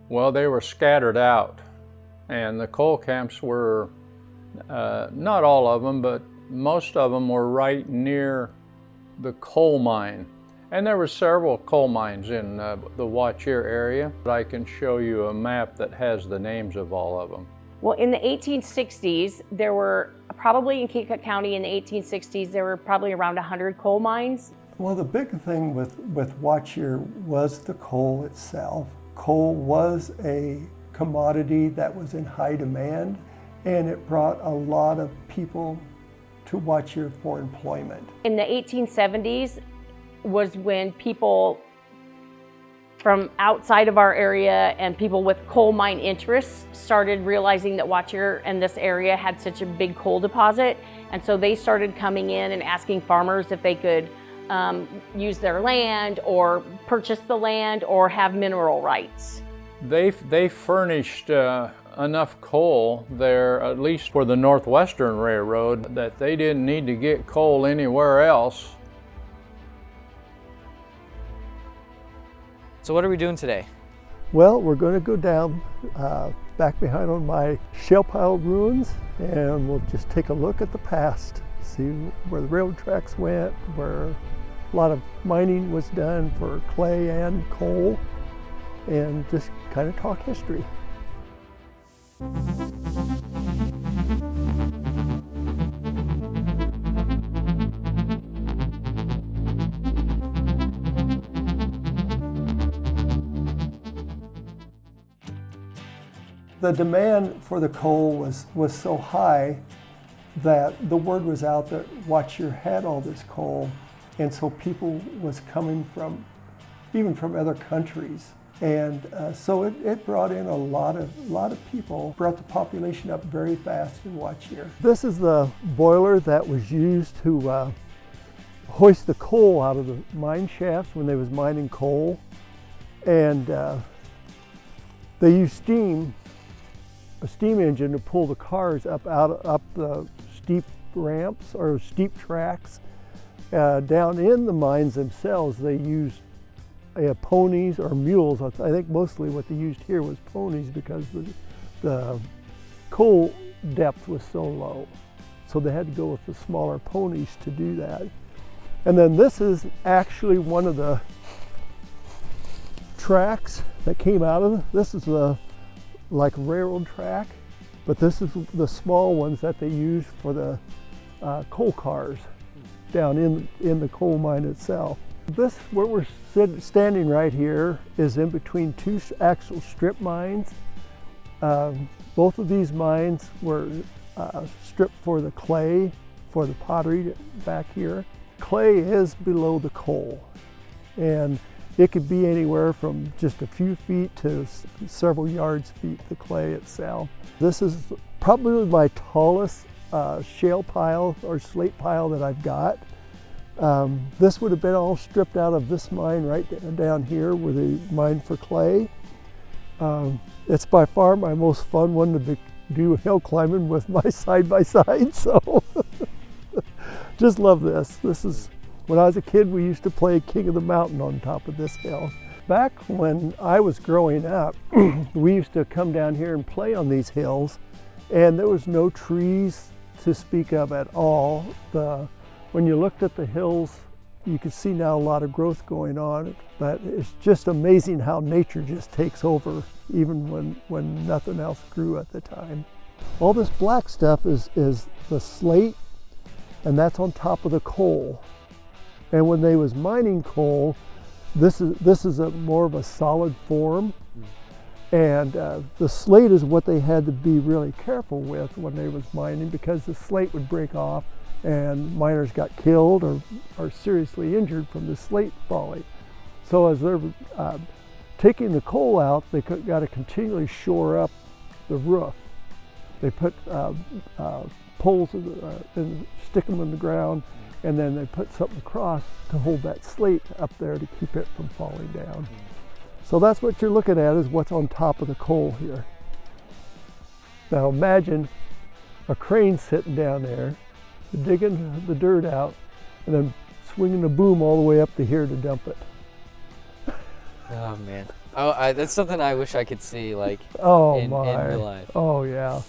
Well, they were scattered out, and the coal camps were, not all of them, but most of them were right near the coal mine. And there were several coal mines in the Wauchier area. I can show you a map that has the names of all of them. Well, in the 1860s, there were probably in Keokuk County in the 1860s, there were probably around 100 coal mines. Well, the big thing with Wauchier was the coal itself. Coal was a commodity that was in high demand, and it brought a lot of people to Wauchier for employment. In the 1870s was when people from outside of our area and people with coal mine interests started realizing that Wauchier and this area had such a big coal deposit, and so they started coming in and asking farmers if they could use their land or purchase the land or have mineral rights. They furnished enough coal there, at least for the Northwestern Railroad, that they didn't need to get coal anywhere else. So what are we doing today? Well, we're going to go down back behind on my shale pile ruins, and we'll just take a look at the past, see where the railroad tracks went, where a lot of mining was done for clay and coal, and just kind of talk history. The demand for the coal was so high that the word was out that Wauchier had all this coal, and so people was coming from, even from other countries. And so it brought in a lot of people, brought the population up very fast in Wauchier. This is the boiler that was used to hoist the coal out of the mine shafts when they was mining coal. And they used a steam engine to pull the cars up the steep ramps or steep tracks. Down in the mines themselves, they used ponies or mules. I think mostly what they used here was ponies because the coal depth was so low. So they had to go with the smaller ponies to do that. And then this is actually one of the tracks that came out of it. This is the like railroad track, but this is the small ones that they use for the coal cars down in the coal mine itself. This, where we're standing right here, is in between two actual strip mines. Both of these mines were stripped for the clay, for the pottery back here. Clay is below the coal, and it could be anywhere from just a few feet to several yards feet, the clay itself. This is probably my tallest shale pile or slate pile that I've got. This would have been all stripped out of this mine right down here where they mine for clay. It's by far my most fun one to do hill climbing with my side-by-side, so just love this. This is, when I was a kid, we used to play King of the Mountain on top of this hill. Back when I was growing up, we used to come down here and play on these hills, and there was no trees to speak of at all. When you looked at the hills, you could see now a lot of growth going on, but it's just amazing how nature just takes over, even when nothing else grew at the time. All this black stuff is the slate, and that's on top of the coal. And when they was mining coal, this is more of a solid form, and the slate is what they had to be really careful with when they was mining, because the slate would break off and miners got killed or seriously injured from the slate falling. So as they're taking the coal out, they got to continually shore up the roof. They put poles and stick them in the ground, and then they put something across to hold that slate up there to keep it from falling down. So that's what you're looking at, is what's on top of the coal here. Now imagine a crane sitting down there, digging the dirt out, and then swinging the boom all the way up to here to dump it. Oh man. Oh, that's something I wish I could see, like Oh in my. real life. Oh yeah.